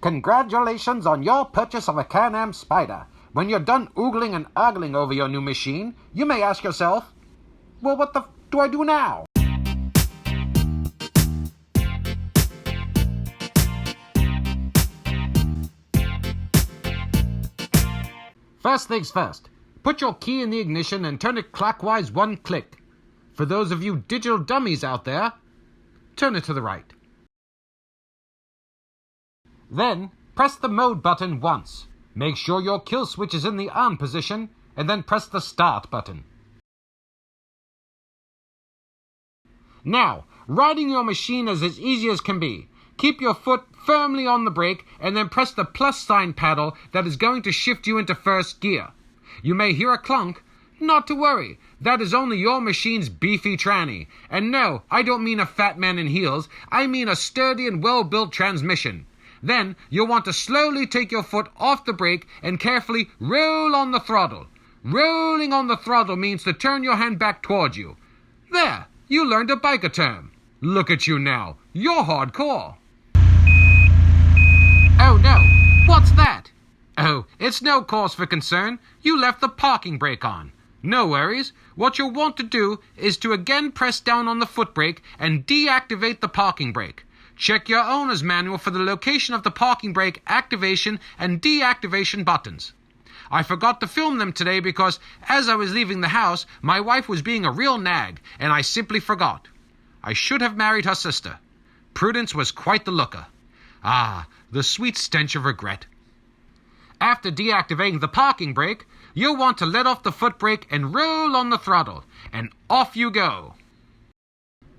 Congratulations on your purchase of a Can Am Spyder. When you're done oogling and ogling over your new machine, you may ask yourself, well, what the do I do now? First things first, put your key in the ignition and turn it clockwise 1 click. For those of you digital dummies out there, turn it to the right. Then, press the mode button once. Make sure your kill switch is in the on position, and then press the start button. Now, riding your machine is as easy as can be. Keep your foot firmly on the brake and then press the plus sign paddle that is going to shift you into first gear. You may hear a clunk. Not to worry, that is only your machine's beefy tranny. And no, I don't mean a fat man in heels, I mean a sturdy and well-built transmission. Then you'll want to slowly take your foot off the brake and carefully roll on the throttle. Rolling on the throttle means to turn your hand back towards you. There, you learned a biker term. Look at you now, you're hardcore. Oh no, what's that? Oh, it's no cause for concern. You left the parking brake on. No worries. What you'll want to do is to again press down on the foot brake and deactivate the parking brake. Check your owner's manual for the location of the parking brake activation and deactivation buttons. I forgot to film them today because as I was leaving the house, my wife was being a real nag, and I simply forgot. I should have married her sister. Prudence was quite the looker. Ah, the sweet stench of regret. After deactivating the parking brake, you'll want to let off the foot brake and roll on the throttle, and off you go.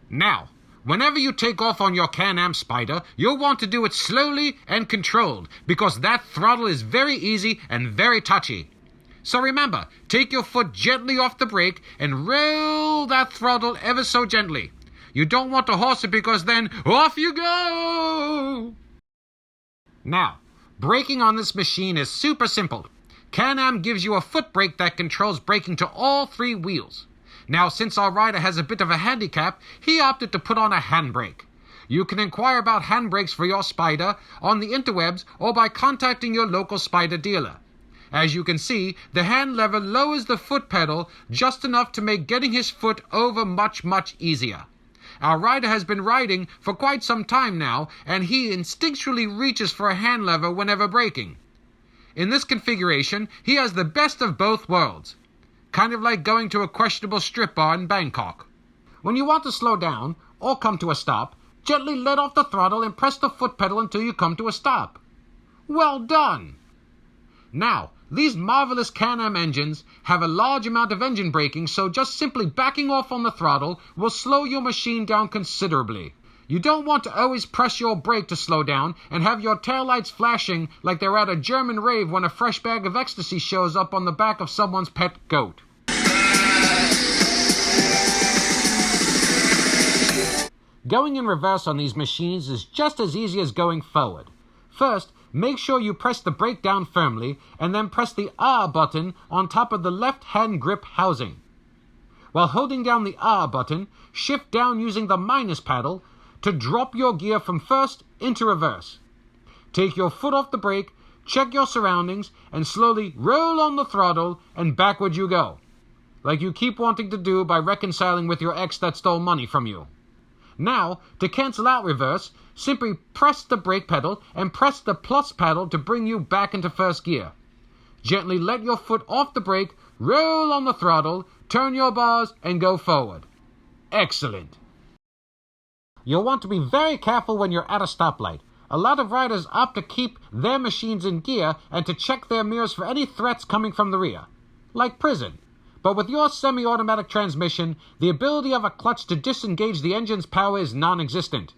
Now, whenever you take off on your Can Am Spyder, you'll want to do it slowly and controlled, because that throttle is very easy and very touchy. So remember, take your foot gently off the brake and roll that throttle ever so gently. You don't want to horse it because then off you go! Now, braking on this machine is super simple. Can Am gives you a foot brake that controls braking to all 3 wheels. Now, since our rider has a bit of a handicap, he opted to put on a handbrake. You can inquire about handbrakes for your Spyder on the interwebs or by contacting your local Spyder dealer. As you can see, the hand lever lowers the foot pedal just enough to make getting his foot over much, much easier. Our rider has been riding for quite some time now, and he instinctually reaches for a hand lever whenever braking. In this configuration, he has the best of both worlds. Kind of like going to a questionable strip bar in Bangkok. When you want to slow down, or come to a stop, gently let off the throttle and press the foot pedal until you come to a stop. Well done! Now, these marvelous Can Am engines have a large amount of engine braking, so just simply backing off on the throttle will slow your machine down considerably. You don't want to always press your brake to slow down and have your taillights flashing like they're at a German rave when a fresh bag of ecstasy shows up on the back of someone's pet goat. Going in reverse on these machines is just as easy as going forward. First, make sure you press the brake down firmly and then press the R button on top of the left hand grip housing. While holding down the R button, shift down using the minus paddle to drop your gear from first into reverse. Take your foot off the brake, check your surroundings, and slowly roll on the throttle and backward you go. Like you keep wanting to do by reconciling with your ex that stole money from you. Now, to cancel out reverse, simply press the brake pedal and press the plus paddle to bring you back into first gear. Gently let your foot off the brake, roll on the throttle, turn your bars, and go forward. Excellent. You'll want to be very careful when you're at a stoplight. A lot of riders opt to keep their machines in gear and to check their mirrors for any threats coming from the rear, like prison. But with your semi-automatic transmission, the ability of a clutch to disengage the engine's power is non-existent.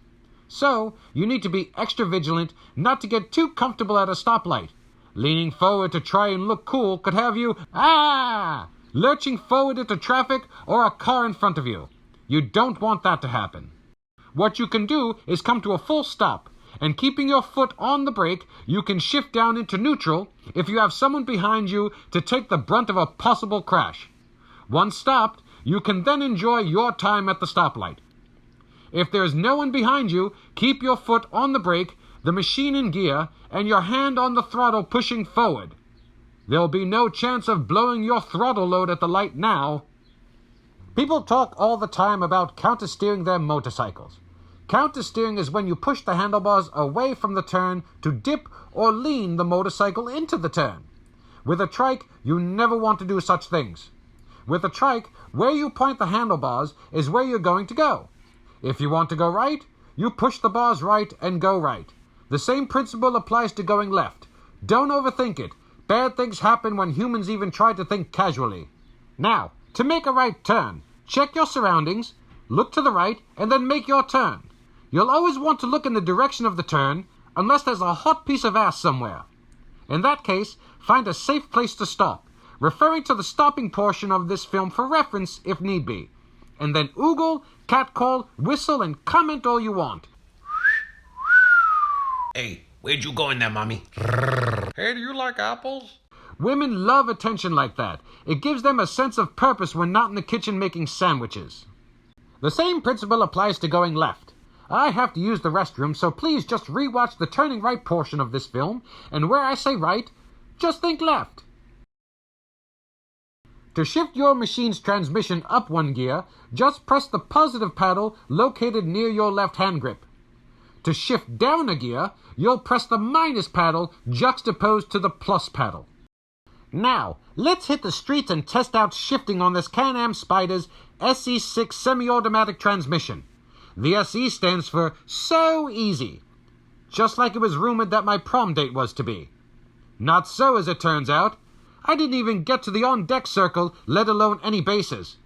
So, you need to be extra vigilant not to get too comfortable at a stoplight. Leaning forward to try and look cool could have you, lurching forward into traffic or a car in front of you. You don't want that to happen. What you can do is come to a full stop, and keeping your foot on the brake, you can shift down into neutral if you have someone behind you to take the brunt of a possible crash. Once stopped, you can then enjoy your time at the stoplight. If there is no one behind you, keep your foot on the brake, the machine in gear, and your hand on the throttle pushing forward. There'll be no chance of blowing your throttle load at the light now. People talk all the time about countersteering their motorcycles. Countersteering is when you push the handlebars away from the turn to dip or lean the motorcycle into the turn. With a trike, you never want to do such things. With a trike, where you point the handlebars is where you're going to go. If you want to go right, you push the bars right and go right. The same principle applies to going left. Don't overthink it. Bad things happen when humans even try to think casually. Now, to make a right turn, check your surroundings, look to the right, and then make your turn. You'll always want to look in the direction of the turn, unless there's a hot piece of ass somewhere. In that case, find a safe place to stop, referring to the stopping portion of this film for reference if need be. And then oogle, catcall, whistle, and comment all you want. Hey, where'd you go in there, mommy? Hey, do you like apples? Women love attention like that. It gives them a sense of purpose when not in the kitchen making sandwiches. The same principle applies to going left. I have to use the restroom, so please just rewatch the turning right portion of this film, and where I say right, just think left. To shift your machine's transmission up one gear, just press the positive paddle located near your left hand grip. To shift down a gear, you'll press the minus paddle juxtaposed to the plus paddle. Now, let's hit the streets and test out shifting on this Can Am Spyder's SE6 semi-automatic transmission. The SE stands for So Easy, just like it was rumored that my prom date was to be. Not so, as it turns out. I didn't even get to the on-deck circle, let alone any bases.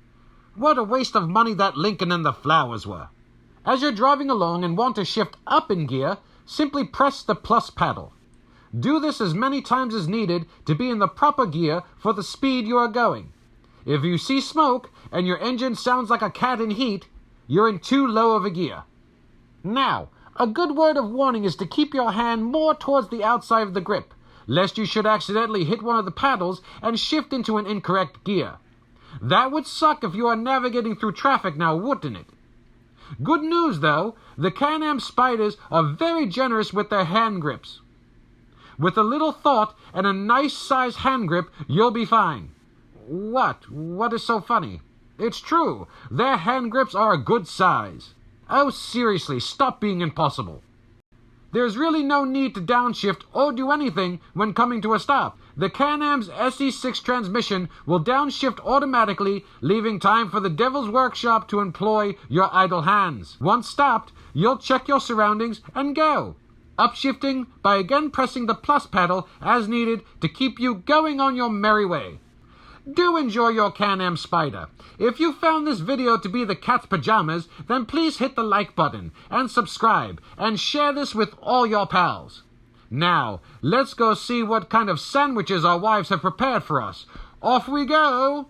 What a waste of money that Lincoln and the flowers were. As you're driving along and want to shift up in gear, simply press the plus paddle. Do this as many times as needed to be in the proper gear for the speed you are going. If you see smoke and your engine sounds like a cat in heat, you're in too low of a gear. Now, a good word of warning is to keep your hand more towards the outside of the grip, lest you should accidentally hit one of the paddles and shift into an incorrect gear. That would suck if you are navigating through traffic now, wouldn't it? Good news, though, the Can Am Spyders are very generous with their hand grips. With a little thought and a nice size hand grip, you'll be fine. What? What is so funny? It's true. Their hand grips are a good size. Oh, seriously, stop being impossible. There's really no need to downshift or do anything when coming to a stop. The Can Am's SE6 transmission will downshift automatically, leaving time for the Devil's Workshop to employ your idle hands. Once stopped, you'll check your surroundings and go. Upshifting by again pressing the plus pedal as needed to keep you going on your merry way. Do enjoy your Can Am Spyder. If you found this video to be the cat's pajamas, then please hit the like button and subscribe and share this with all your pals. Now, let's go see what kind of sandwiches our wives have prepared for us. Off we go!